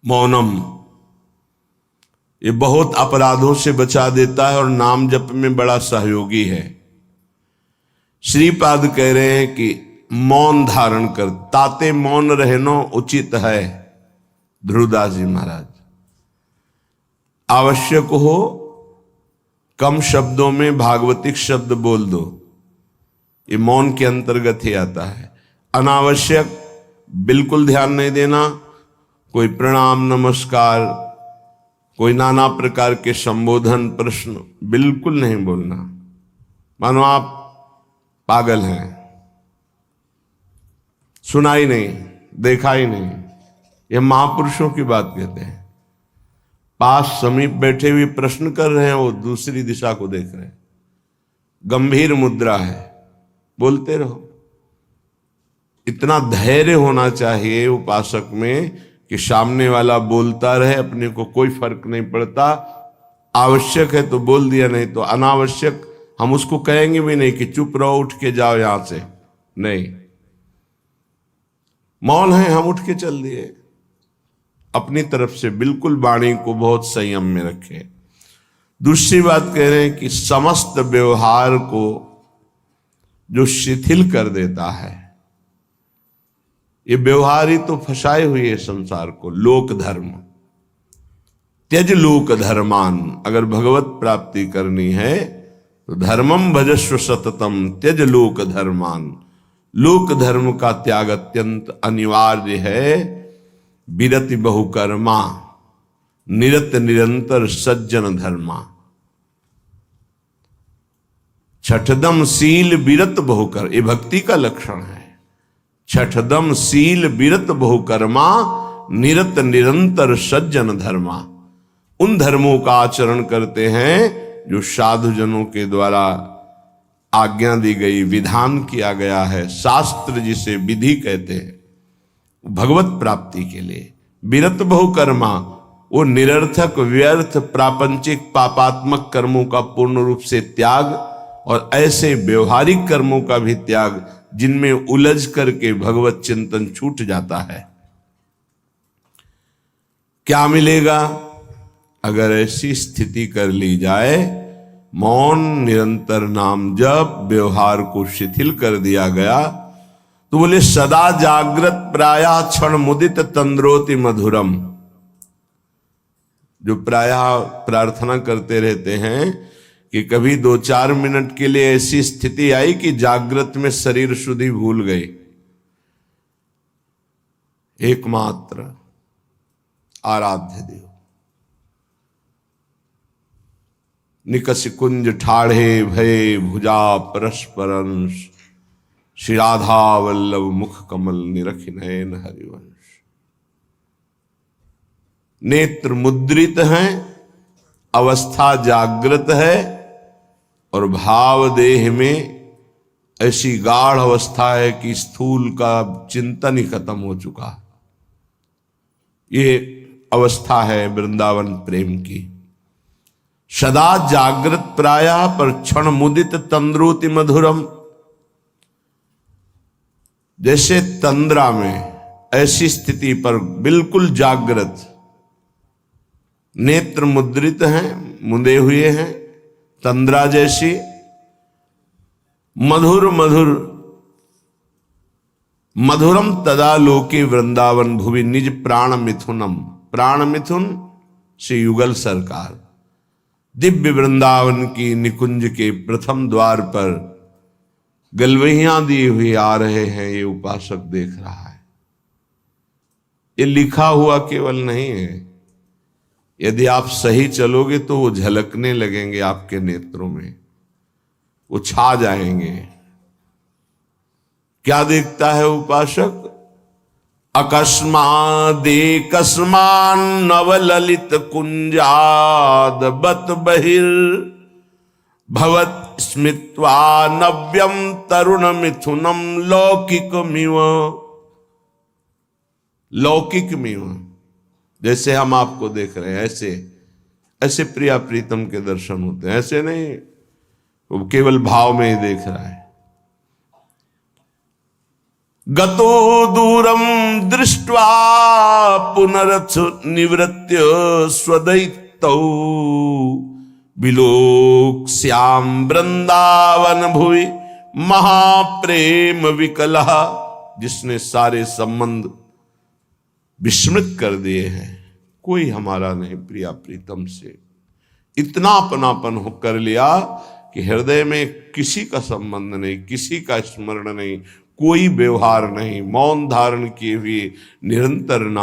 मौनम, ये बहुत अपराधों से बचा देता है और नाम जप में बड़ा सहयोगी है। श्रीपाद कह रहे हैं कि मौन धारण कर, ताते मौन रहनो उचित है। ध्रुवदास जी महाराज, आवश्यक हो कम शब्दों में भागवतिक शब्द बोल दो, ये मौन के अंतर्गत ही आता है। अनावश्यक बिल्कुल ध्यान नहीं देना, कोई प्रणाम नमस्कार, कोई नाना प्रकार के संबोधन प्रश्न बिल्कुल नहीं बोलना, मानो आप पागल हैं, सुना ही नहीं, देखा ही नहीं। यह महापुरुषों की बात कहते हैं। पास समीप बैठे हुए प्रश्न कर रहे हैं, वो दूसरी दिशा को देख रहे हैं, गंभीर मुद्रा है, बोलते रहो। इतना धैर्य होना चाहिए उपासक में कि सामने वाला बोलता रहे, अपने को कोई फर्क नहीं पड़ता। आवश्यक है तो बोल दिया, नहीं तो अनावश्यक हम उसको कहेंगे भी नहीं कि चुप रहो, उठ के जाओ यहां से, नहीं। मौन है, हम उठ के चल दिए। अपनी तरफ से बिल्कुल वाणी को बहुत संयम में रखें। दूसरी बात कह रहे हैं कि समस्त व्यवहार को जो शिथिल कर देता है, ये व्यवहार ही तो फंसाए हुए है संसार को। लोक धर्म, त्यज लोक धर्मान, अगर भगवत प्राप्ति करनी है तो धर्मम भजस्व सततम त्यज लोक धर्मान। लोक धर्म का त्याग अत्यंत अनिवार्य है। विरति बहुकर्मा निरत निरंतर सज्जन धर्मा। छठदम शील विरत बहुकर, ये भक्ति का लक्षण है। छठदम शील विरत बहुकर्मा निरत निरंतर सज्जन धर्मा। उन धर्मों का आचरण करते हैं जो साधुजनों के द्वारा आज्ञा दी गई, विधान किया गया है। शास्त्र जिसे विधि कहते हैं, भगवत प्राप्ति के लिए। विरत बहुकर्मा, वो निरर्थक व्यर्थ प्रापंचिक पापात्मक कर्मों का पूर्ण रूप से त्याग, और ऐसे व्यवहारिक कर्मों का भी त्याग जिनमें उलझ करके भगवत चिंतन छूट जाता है। क्या मिलेगा अगर ऐसी स्थिति कर ली जाए? मौन, निरंतर नाम जप, व्यवहार को शिथिल कर दिया गया तो बोले सदा जागृत प्रायः क्षण मुदित तंद्रोति मधुरम। जो प्रायः प्रार्थना करते रहते हैं कि कभी 2-4 मिनट के लिए ऐसी स्थिति आई कि जागृत में शरीर शुद्धि भूल गई। एकमात्र आराध्य देव निकष कुंज ठाढ़े भय भुजा परस्परंश। श्री राधा वल्लभ मुख कमल निरख नयन हरिवंश। नेत्र मुद्रित हैं, अवस्था जागृत है, और भाव देह में ऐसी गाढ़ अवस्था है कि स्थूल का चिंतन ही खत्म हो चुका। ये अवस्था है वृंदावन प्रेम की। सदा जागृत प्रायः पर क्षण मुदित तंद्रोति मधुरम। जैसे तंद्रा में, ऐसी स्थिति पर बिल्कुल जागृत, नेत्र मुद्रित हैं, मुंदे हुए हैं, तंद्रा जैसी, मधुर मधुर मधुरम तदा लोके वृंदावन भुवि निज प्राण मिथुनम। प्राण मिथुन श्री युगल सरकार दिव्य वृंदावन की निकुंज के प्रथम द्वार पर गलवहियां दिए हुए आ रहे हैं। ये उपासक देख रहा है। ये लिखा हुआ केवल नहीं है, यदि आप सही चलोगे तो वो झलकने लगेंगे आपके नेत्रों में, वो छा जाएंगे। क्या देखता है उपासक? अकस्मादेकस्मान नवललित कुंजाद बत बहिर भवत स्मित्वा नव्यम तरुण मिथुनम लौकिकमिव। लौकिकमिव, जैसे हम आपको देख रहे हैं ऐसे ऐसे प्रिया प्रीतम के दर्शन होते हैं। ऐसे नहीं वो केवल भाव में ही देख रहा है। गतो दूरम दृष्ट्वा पुनरथ निवृत्य स्वदैतौ विलोक श्याम वृंदावन भुवि महाप्रेम विकलः, जिसने सारे संबंध विस्मृत कर दिए हैं, कोई हमारा नहीं प्रिया प्रीतम से, इतना अपनापन हो कर लिया कि हृदय में किसी का संबंध नहीं, किसी का स्मरण नहीं, कोई व्यवहार नहीं, मौन धारण किए हुए निरंतर नाम